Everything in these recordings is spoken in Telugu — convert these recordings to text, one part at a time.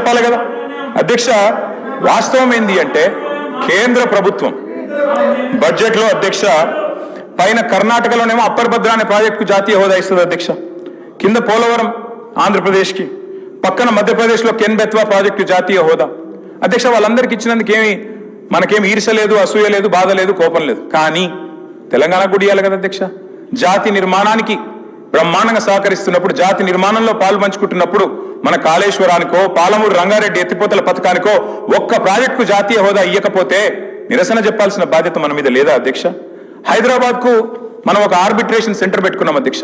చెప్పాలి కదా అధ్యక్ష. వాస్తవం ఏంది అంటే కేంద్ర ప్రభుత్వం బడ్జెట్లో అధ్యక్ష పైన కర్ణాటకలోనేమో అప్పర్ భద్ర అనే ప్రాజెక్టుకు జాతీయ హోదా ఇస్తుంది అధ్యక్ష, కింద పోలవరం ఆంధ్రప్రదేశ్కి, పక్కన మధ్యప్రదేశ్లో కెన్ బెత్వా ప్రాజెక్టు జాతీయ హోదా. అధ్యక్ష వాళ్ళందరికీ ఇచ్చినందుకు మనకేమి ఈర్ష లేదు, అసూయ లేదు, బాధ లేదు, కోపం లేదు. కానీ తెలంగాణకు కూడా ఇవ్వాలి కదా అధ్యక్ష. జాతి నిర్మాణానికి బ్రహ్మాండంగా సహకరిస్తున్నప్పుడు, జాతి నిర్మాణంలో పాలు పంచుకుంటున్నప్పుడు మన కాళేశ్వరానికో పాలమూరు రంగారెడ్డి ఎత్తిపోతల పథకానికో ఒక్క ప్రాజెక్టుకు జాతీయ హోదా ఇవ్వకపోతే నిరసన చెప్పాల్సిన బాధ్యత మన మీద లేదా అధ్యక్ష? హైదరాబాద్ కు మనం ఒక ఆర్బిట్రేషన్ సెంటర్ పెట్టుకున్నాం అధ్యక్ష,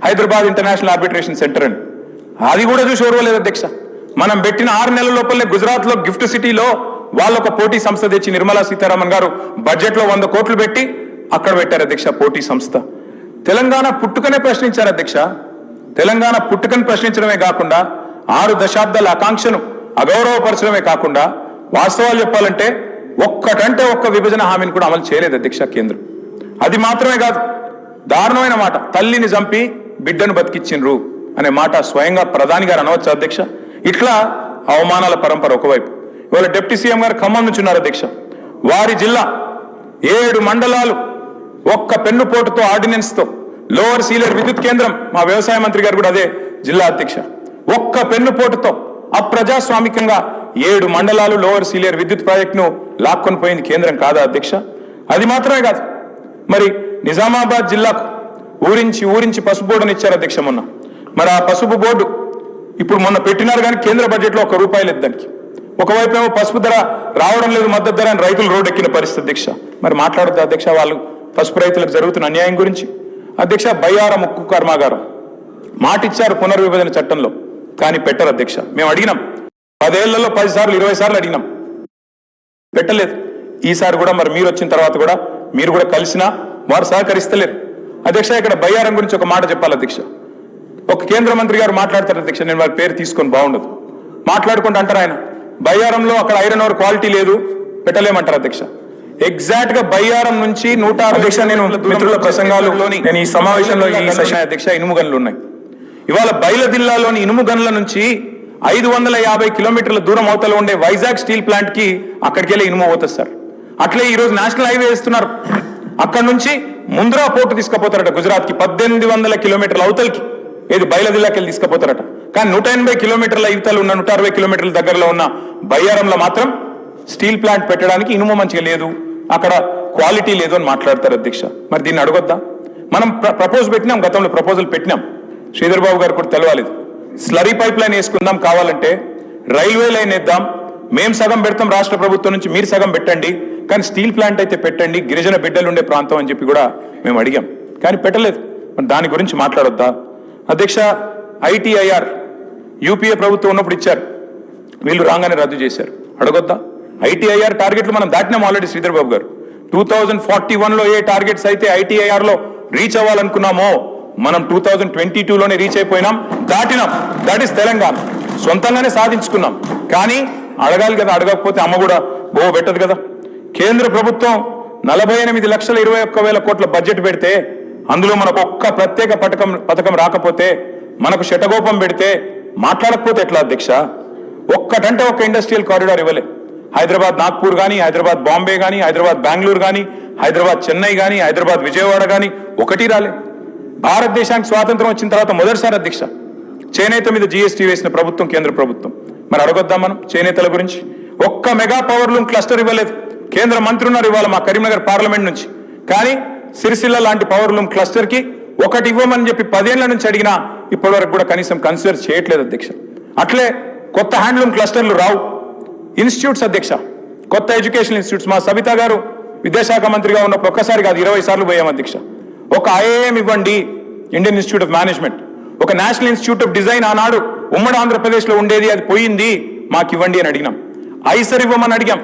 హైదరాబాద్ ఇంటర్నేషనల్ ఆర్బిట్రేషన్ సెంటర్ అని. అది కూడా చూసి ఓర్వలేదు అధ్యక్ష. మనం పెట్టిన 6 నెలల లోపలే గుజరాత్ లో గిఫ్ట్ సిటీలో వాళ్ళొక పోటీ సంస్థ తెచ్చి నిర్మలా సీతారామన్ గారు బడ్జెట్ లో 100 కోట్లు పెట్టి అక్కడ పెట్టారు అధ్యక్ష పోటీ సంస్థ. తెలంగాణ పుట్టుకనే ప్రశ్నించారు అధ్యక్ష. తెలంగాణ పుట్టుకని ప్రశ్నించడమే కాకుండా 6 దశాబ్దాల ఆకాంక్షను అగౌరవపరచడమే కాకుండా వాస్తవాలు చెప్పాలంటే ఒక్కటంటే ఒక్క విభజన హామీని కూడా అమలు చేయలేదు అధ్యక్ష కేంద్రం. అది మాత్రమే కాదు, దారుణమైన మాట, తల్లిని చంపి బిడ్డను బతికిచ్చిండ్రు అనే మాట స్వయంగా ప్రధాని గారు అనవచ్చు అధ్యక్ష. ఇట్లా అవమానాల పరంపర ఒకవైపు. ఇవాళ డిప్యూటీ సీఎం గారు ఖమ్మం నుంచి ఉన్నారు అధ్యక్ష. వారి జిల్లా 7 మండలాలు ఒక్క పెన్నుపోటుతో ఆర్డినెన్స్తో లోవర్ సీలేరు విద్యుత్ కేంద్రం, మా వ్యవసాయ మంత్రి గారు కూడా అదే జిల్లా అధ్యక్ష, ఒక్క పెన్నుపోటుతో అప్రజాస్వామికంగా 7 మండలాలు లోవర్ సీలేరు విద్యుత్ ప్రాజెక్టును లాక్కొని పోయింది కేంద్రం కాదా అధ్యక్ష? అది మాత్రమే కాదు, మరి నిజామాబాద్ జిల్లాకు ఊరించి పసుపు బోర్డుని ఇచ్చారు అధ్యక్ష మొన్న. మరి ఆ పసుపు బోర్డు ఇప్పుడు మొన్న పెట్టినారు కానీ కేంద్ర బడ్జెట్లో ₹1 లేదు దానికి. ఒకవైపు ఏమో పసుపు ధర రావడం లేదు, మద్దతు ధర అని రైతులు రోడ్డు ఎక్కిన పరిస్థితి అధ్యక్ష. మరి మాట్లాడద్దు అధ్యక్ష వాళ్ళు పసుపు రైతులకు జరుగుతున్న అన్యాయం గురించి? అధ్యక్ష బయ్యారం ఉక్కు కర్మాగారం మాటిచ్చారు పునర్విభజన చట్టంలో, కానీ పెట్టరు అధ్యక్ష. మేము అడిగినాం 10 ఏళ్లలో 10 సార్లు 20 సార్లు అడిగినాం, పెట్టలేదు. ఈసారి కూడా మరి మీరు వచ్చిన తర్వాత కూడా మీరు కూడా కలిసినా వారు సహకరిస్తలేరు అధ్యక్ష. ఇక్కడ బయ్యారం గురించి ఒక మాట చెప్పాలి అధ్యక్ష. ఒక కేంద్ర మంత్రి గారు మాట్లాడతారు అధ్యక్ష, నేను వారి పేరు తీసుకొని బాగుండదు, మాట్లాడుకుంటూ అంటారు ఆయన బయ్యారంలో అక్కడ ఐరన్ ఓర్ క్వాలిటీ లేదు పెట్టలేమంటారు అధ్యక్ష. ఎగ్జాక్ట్ గా బయ్యారం నుంచి 106 అధ్యక్ష, నేను మిత్రుల ప్రసంగాలలోని నేను ఈ సమావేశంలో ఈ సెషన్ అధ్యక్ష ఇనుము గనులు ఉన్నాయి. ఇవాళ బయలుదిల్లాలోని ఇనుము గనుల నుంచి 550 కిలోమీటర్ల దూరం అవతల ఉండే వైజాగ్ స్టీల్ ప్లాంట్ కి అక్కడికి వెళ్ళి ఇనుము పోతుంది సార్. అట్లే ఈ రోజు నేషనల్ హైవే వేస్తున్నారు, అక్కడ నుంచి ముంద్రా పోర్టు తీసుకుపోతారట గుజరాత్ కి 1800 కిలోమీటర్ల అవతలకి, ఏది బయలుదిల్లాకి వెళ్ళి తీసుకుపోతారట. కానీ 180 కిలోమీటర్ల ఇవతలు ఉన్న 160 కిలోమీటర్ల దగ్గరలో ఉన్న బయ్యారంలో మాత్రం స్టీల్ ప్లాంట్ పెట్టడానికి ఇనుము మంచిగా లేదు, అక్కడ క్వాలిటీ లేదు అని మాట్లాడతారు అధ్యక్ష. మరి దీన్ని అడగొద్దా? మనం ప్రపోజ్ పెట్టినాం, గతంలో ప్రపోజల్ పెట్టినాం, శ్రీధర్ బాబు గారు కూడా తెలవాలి. స్లరీ పైప్ లైన్ వేసుకుందాం, కావాలంటే రైల్వే లైన్ వేద్దాం, మేం సగం పెడతాం రాష్ట్ర ప్రభుత్వం నుంచి, మీరు సగం పెట్టండి, కానీ స్టీల్ ప్లాంట్ అయితే పెట్టండి, గిరిజన బిడ్డలు ఉండే ప్రాంతం అని చెప్పి కూడా మేము అడిగాం, కానీ పెట్టలేదు. మరి దాని గురించి మాట్లాడొద్దా అధ్యక్ష? ITIR యూపీఏ ప్రభుత్వం ఉన్నప్పుడు ఇచ్చారు, వీళ్ళు రాగానే రద్దు చేశారు, అడగొద్దా? ITIR టార్గెట్లు మనం దాటినాం ఆల్రెడీ. శ్రీధర్ బాబు గారు 2041లో ఏ టార్గెట్స్ అయితే ITIR లో రీచ్ అవ్వాలనుకున్నామో మనం 2022లోనే రీచ్ అయిపోయినాం, దాటినాం. దట్ ఈస్ తెలంగాణ, సొంతంగానే సాధించుకున్నాం. కానీ అడగాలి కదా, అడగకపోతే అమ్మ కూడా పెట్టదు కదా. కేంద్ర ప్రభుత్వం 48,21,000 కోట్ల బడ్జెట్ పెడితే అందులో మనకు ఒక్క ప్రత్యేక పథకం రాకపోతే, మనకు శటగోపం పెడితే మాట్లాడకపోతే ఎట్లా అధ్యక్ష? ఒక్కటంటే ఒక్క ఇండస్ట్రియల్ కారిడార్ ఇవ్వలే. హైదరాబాద్ నాగ్పూర్ కానీ, హైదరాబాద్ బాంబే కానీ, హైదరాబాద్ బెంగళూరు కానీ, హైదరాబాద్ చెన్నై కానీ, హైదరాబాద్ విజయవాడ కానీ ఒకటి రాలే. భారతదేశానికి స్వాతంత్రం వచ్చిన తర్వాత మొదటిసారి అధ్యక్ష చేనేత మీద GST వేసిన ప్రభుత్వం కేంద్ర ప్రభుత్వం. మరి అడగొద్దాం మనం చేనేతల గురించి? ఒక్క మెగా పవర్ లూమ్ క్లస్టర్ ఇవ్వలేదు. కేంద్ర మంత్రి ఉన్నారు ఇవాళ మా కరీంనగర్ పార్లమెంట్ నుంచి, కానీ సిరిసిల్ల లాంటి పవర్ లూమ్ క్లస్టర్ కి ఒకటి ఇవ్వమని చెప్పి 10 ఏళ్ల నుంచి అడిగినా ఇప్పటి వరకు కూడా కనీసం కన్సిడర్ చేయట్లేదు అధ్యక్ష. అట్లే కొత్త హ్యాండ్లూమ్ క్లస్టర్లు రావు. ఇన్స్టిట్యూట్స్ అధ్యక్ష, కొత్త ఎడ్యుకేషన్ ఇన్స్టిట్యూట్స్, మా సబితా గారు విద్యాశాఖ మంత్రిగా ఉన్నప్పుడు ఒక్కసారి కాదు 20 సార్లు పోయాం అధ్యక్ష. ఒక IIM ఇవ్వండి, ఇండియన్ ఇన్స్టిట్యూట్ ఆఫ్ మేనేజ్మెంట్, ఒక నేషనల్ ఇన్స్టిట్యూట్ ఆఫ్ డిజైన్ ఆనాడు ఉమ్మడి ఆంధ్రప్రదేశ్ లో ఉండేది, అది పోయింది, మాకు ఇవ్వండి అని అడిగినాం. ఐసర్ ఇవ్వమని అడిగాం.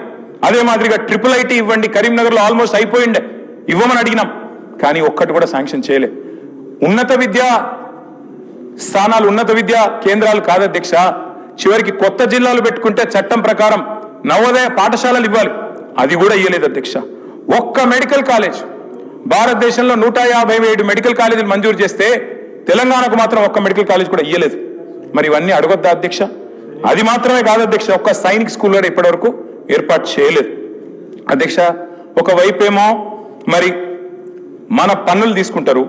అదే మాదిరిగా IIIT ఇవ్వండి, కరీంనగర్ లో ఆల్మోస్ట్ అయిపోయిండే, ఇవ్వమని అడిగినాం, కానీ ఒక్కటి కూడా శాంక్షన్ చేయలే. ఉన్నత విద్యా స్థానాలు, ఉన్నత విద్యా కేంద్రాలు కాదు అధ్యక్ష, చివరికి కొత్త జిల్లాలు పెట్టుకుంటే చట్టం ప్రకారం నవోదయ పాఠశాలలు ఇవ్వాలి, అది కూడా ఇవ్వలేదు అధ్యక్ష. ఒక్క మెడికల్ కాలేజ్, భారతదేశంలో 157 మెడికల్ కాలేజీలు మంజూరు చేస్తే తెలంగాణకు మాత్రం ఒక్క మెడికల్ కాలేజ్ కూడా ఇవ్వలేదు. మరి ఇవన్నీ అడగొద్దా అధ్యక్ష? అది మాత్రమే కాదు అధ్యక్ష, ఒక్క సైనిక్ స్కూల్ కూడా ఇప్పటివరకు ఏర్పాటు చేయలేదు అధ్యక్ష. ఒకవైపేమో మరి మన పన్నులు తీసుకుంటారు,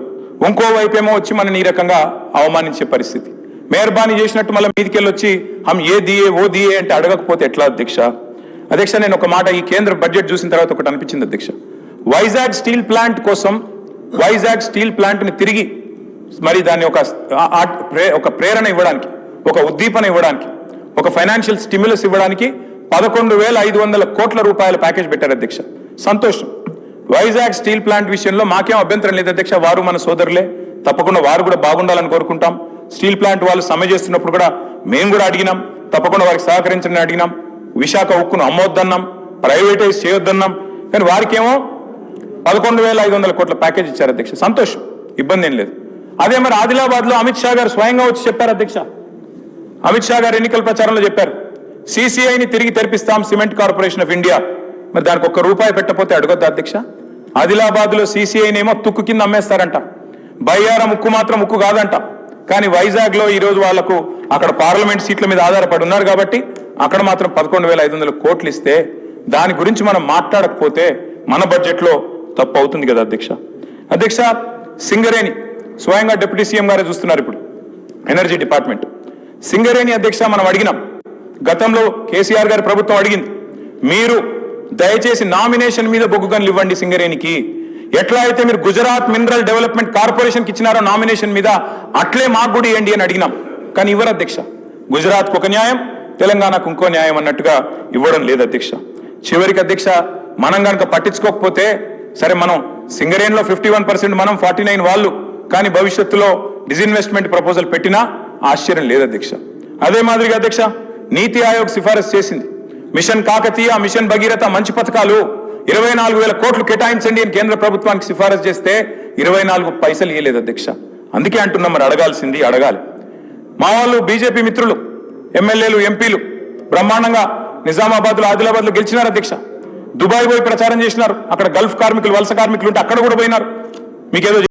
ఇంకోవైపేమో వచ్చి మనని ఈ రకంగా అవమానించే పరిస్థితి. మెహర్బానీ చేసినట్టు మళ్ళీ మీదికెళ్ళి వచ్చి హమ్ ఏ దియే ఓ దియే అంటే అడగకపోతే ఎట్లా అధ్యక్ష? అధ్యక్ష నేను ఒక మాట ఈ కేంద్ర బడ్జెట్ చూసిన తర్వాత ఒకటి అనిపించింది అధ్యక్ష. వైజాగ్ స్టీల్ ప్లాంట్ కోసం వైజాగ్ స్టీల్ ప్లాంట్ని తిరిగి మరి దాన్ని ఒక ప్రేరణ ఇవ్వడానికి, ఒక ఉద్దీపన ఇవ్వడానికి, ఒక ఫైనాన్షియల్ స్టిమ్యులస్ ఇవ్వడానికి 11,500 కోట్ల రూపాయల ప్యాకేజ్ పెట్టారు అధ్యక్ష. సంతోషం. వైజాగ్ స్టీల్ ప్లాంట్ విషయంలో మాకేం అభ్యంతరం లేదు అధ్యక్ష. వారు మన సోదరులే, తప్పకుండా వారు కూడా బాగుండాలని కోరుకుంటాం. స్టీల్ ప్లాంట్ వాళ్ళు సమ్మె చేస్తున్నప్పుడు కూడా మేము కూడా అడిగినాం, తప్పకుండా వారికి సహకరించని అడిగినాం. విశాఖ ఉక్కును అమ్మొద్దన్నాం, ప్రైవేటైజ్ చేయొద్దన్నాం. కానీ వారికేమో 11,500 కోట్ల ప్యాకేజ్ ఇచ్చారు అధ్యక్ష. సంతోషం, ఇబ్బంది ఏం లేదు. అదే మరి ఆదిలాబాద్ లో అమిత్ షా గారు స్వయంగా వచ్చి చెప్పారు అధ్యక్ష. అమిత్ షా గారు ఎన్నికల ప్రచారంలో చెప్పారు, సిసిఐని తిరిగి తెరిపిస్తాం సిమెంట్ కార్పొరేషన్ ఆఫ్ ఇండియా. మరి దానికి ₹1 పెట్టకపోతే అడగొద్దా అధ్యక్ష? ఆదిలాబాద్ లో సిసిఐనేమో తుక్కు కింద అమ్మేస్తారంట, బయ్యారం ఉక్కు మాత్రం ఉక్కు కాదంట. కానీ వైజాగ్ లో ఈ రోజు వాళ్లకు అక్కడ పార్లమెంట్ సీట్ల మీద ఆధారపడి ఉన్నారు కాబట్టి అక్కడ మాత్రం 11,500 కోట్లు ఇస్తే దాని గురించి మనం మాట్లాడకపోతే మన బడ్జెట్ లో తప్పు అవుతుంది కదా అధ్యక్ష. అధ్యక్ష సింగరేణి స్వయంగా డిప్యూటీ సీఎం గారే చూస్తున్నారు ఇప్పుడు ఎనర్జీ డిపార్ట్మెంట్. సింగరేణి అధ్యక్ష మనం అడిగినాం, గతంలో కేసీఆర్ గారి ప్రభుత్వం అడిగింది, మీరు దయచేసి నామినేషన్ మీద బొగ్గు గన్లు ఇవ్వండి సింగరేణికి. ఎట్లా అయితే మీరు గుజరాత్ మినరల్ డెవలప్మెంట్ కార్పొరేషన్కి ఇచ్చినారో నామినేషన్ మీద అట్లే మాకు కూడా ఇవ్వండి అని అడిగినాం. కానీ ఇవ్వరు అధ్యక్ష. గుజరాత్కు ఒక న్యాయం, తెలంగాణకు ఇంకో న్యాయం అన్నట్టుగా ఇవ్వడం లేదు అధ్యక్ష. చివరికి అధ్యక్ష మనం కనుక పట్టించుకోకపోతే సరే, మనం సింగరేణిలో 51% మనం, 49 వాళ్ళు. కానీ భవిష్యత్తులో డిజిన్వెస్ట్మెంట్ ప్రపోజల్ పెట్టినా ఆశ్చర్యం లేదు అధ్యక్ష. అదే మాదిరిగా అధ్యక్ష నీతి ఆయోగ్ సిఫారసు చేసింది, మిషన్ కాకతీయ, మిషన్ భగీరథ మంచి పథకాలు 24,000 కోట్లు కేటాయించండి అని కేంద్ర ప్రభుత్వానికి సిఫారసు చేస్తే 24 పైసలు ఇవ్వలేదు అధ్యక్ష. అందుకే అంటున్నాం, మరి అడగాల్సింది అడగాలి. మా వాళ్ళు బీజేపీ మిత్రులు, ఎమ్మెల్యేలు, ఎంపీలు బ్రహ్మాండంగా నిజామాబాద్ లో, ఆదిలాబాద్ లో గెలిచినారు అధ్యక్ష. దుబాయ్ పోయి ప్రచారం చేసినారు, అక్కడ గల్ఫ్ కార్మికులు, వలస కార్మికులు ఉంటే అక్కడ కూడా పోయినారు. మీకేదో